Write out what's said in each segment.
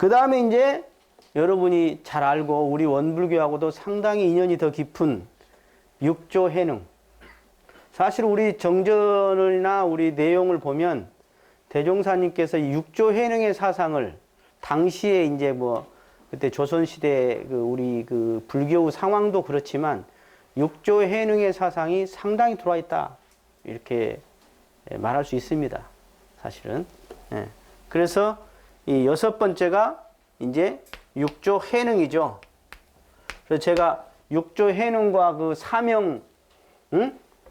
그 다음에 이제 여러분이 잘 알고 우리 원불교하고도 상당히 인연이 더 깊은 육조해능. 사실 우리 정전이나 우리 내용을 보면 대종사님께서 이 육조해능의 사상을 당시에 이제 뭐 그때 조선시대 우리 불교 상황도 그렇지만 육조해능의 사상이 상당히 들어와 있다. 이렇게 말할 수 있습니다. 사실은. 예. 그래서 이 여섯 번째가 이제 육조해능이죠. 그래서 제가 육조해능과 그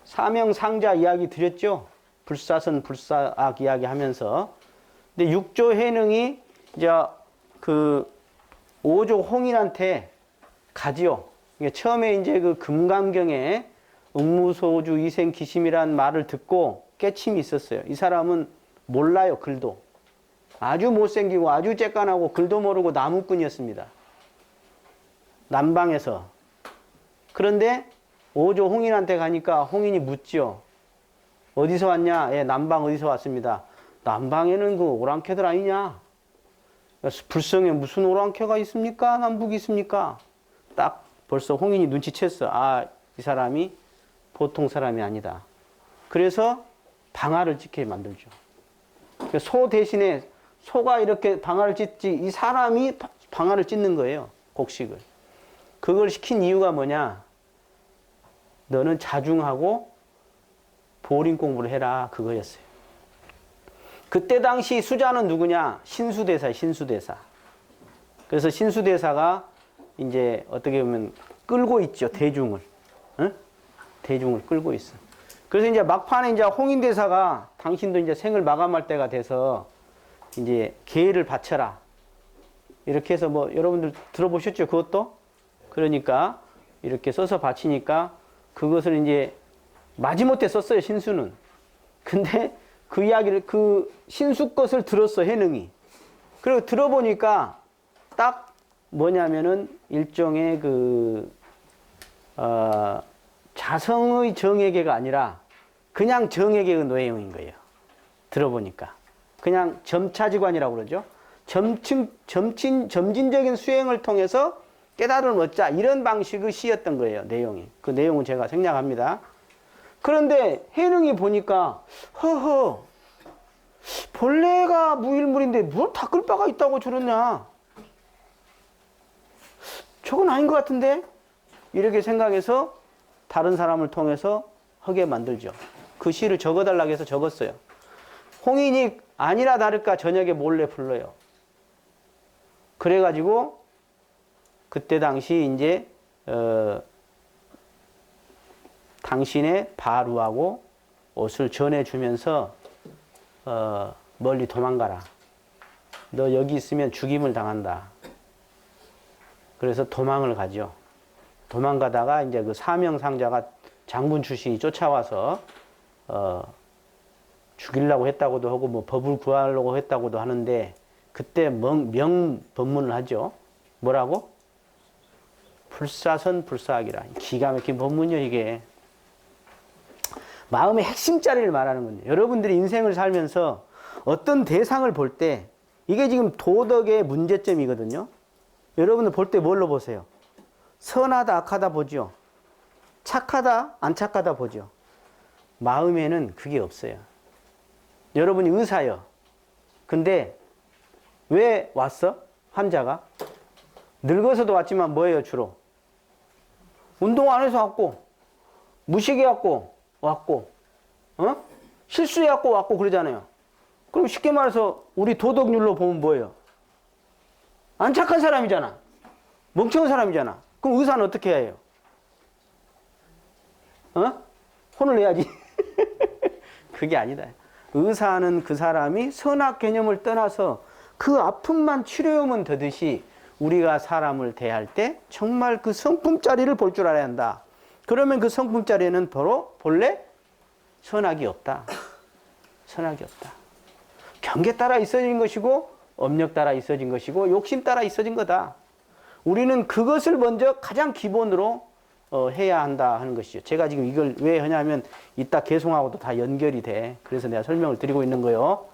사명상자 이야기 드렸죠. 불사선 불사악 이야기 하면서. 근데 육조해능이 이제 그 오조 홍인한테 가지요. 처음에 이제 그 금강경에 응무소주 이생기심이란 말을 듣고 깨침이 있었어요. 이 사람은 몰라요, 글도. 아주 못생기고 아주 쬐깐하고 글도 모르고 나무꾼이었습니다. 남방에서. 그런데 오조 홍인한테 가니까 홍인이 묻죠. 어디서 왔냐? 예, 남방 어디서 왔습니다. 남방에는 그 오랑캐들 아니냐? 불성에 무슨 오랑캐가 있습니까? 남북이 있습니까? 딱 벌써 홍인이 눈치챘어. 아, 이 사람이 보통 사람이 아니다. 그래서 방아를 찢게 만들죠. 소 대신에 소가 이렇게 방아를 찢지 이 사람이 방아를 찢는 거예요. 곡식을. 그걸 시킨 이유가 뭐냐? 너는 자중하고 보림 공부를 해라. 그거였어요. 그때 당시 수자는 누구냐? 신수대사, 신수대사. 그래서 신수대사가 이제 어떻게 보면 끌고 있죠. 대중을. 응? 대중을 끌고 있어. 그래서 이제 막판에 이제 홍인대사가 당신도 이제 생을 마감할 때가 돼서 이제 계를 바쳐라. 이렇게 해서 뭐 여러분들 들어보셨죠? 그것도? 그러니까 이렇게 써서 바치니까 그것을 이제 마지못해 썼어요. 신수는. 근데 그 이야기를 그 신수 것을 들었어. 해능이. 그리고 들어보니까 딱 뭐냐면은 일종의 자성의 정예계가 아니라 그냥 정예계의 내용인 거예요. 들어보니까. 그냥 점차지관이라고 그러죠. 점진적인 수행을 통해서 깨달음을 얻자. 이런 방식의 시였던 거예요. 내용이. 그 내용은 제가 생략합니다. 그런데 해능이 보니까 허허 본래가 무일물인데 뭘 닦을 바가 있다고 저러냐. 저건 아닌 것 같은데? 이렇게 생각해서 다른 사람을 통해서 하게 만들죠. 그 시를 적어달라고 해서 적었어요. 홍인이 아니라 다를까 저녁에 몰래 불러요. 그래가지고 그때 당시 이제 당신의 바루하고 옷을 전해주면서 멀리 도망가라. 너 여기 있으면 죽임을 당한다. 그래서 도망을 가죠. 도망가다가 이제 그 사명상자가 장군 출신이 쫓아와서 죽이려고 했다고도 하고 뭐 법을 구하려고 했다고도 하는데 그때 명법문을 하죠. 뭐라고? 불사선 불사악이라. 기가 막힌 법문이요 이게. 마음의 핵심짜리를 말하는 건데 여러분들이 인생을 살면서 어떤 대상을 볼 때 이게 지금 도덕의 문제점이거든요. 여러분들 볼 때 뭘로 보세요? 선하다 악하다 보죠. 착하다 안 착하다 보죠. 마음에는 그게 없어요. 여러분이 의사요. 근데 왜 왔어? 환자가? 늙어서도 왔지만 뭐예요 주로? 운동 안 해서 왔고 무식해갖고 왔고 실수해갖고 왔고 그러잖아요. 그럼 쉽게 말해서 우리 도덕률로 보면 뭐예요? 안 착한 사람이잖아. 멍청한 사람이잖아. 그럼 의사는 어떻게 해야 해요? 혼을 내야지. 그게 아니다. 의사는 그 사람이 선악 개념을 떠나서 그 아픔만 치료하면 되듯이 우리가 사람을 대할 때 정말 그 성품짜리를 볼 줄 알아야 한다. 그러면 그 성품짜리는 바로 본래 선악이 없다. 선악이 없다. 경계 따라 있어진 것이고 업력 따라 있어진 것이고 욕심 따라 있어진 거다. 우리는 그것을 먼저 가장 기본으로 해야 한다 하는 것이죠. 제가 지금 이걸 왜 하냐면 이따 개송하고도 다 연결이 돼. 그래서 내가 설명을 드리고 있는 거예요.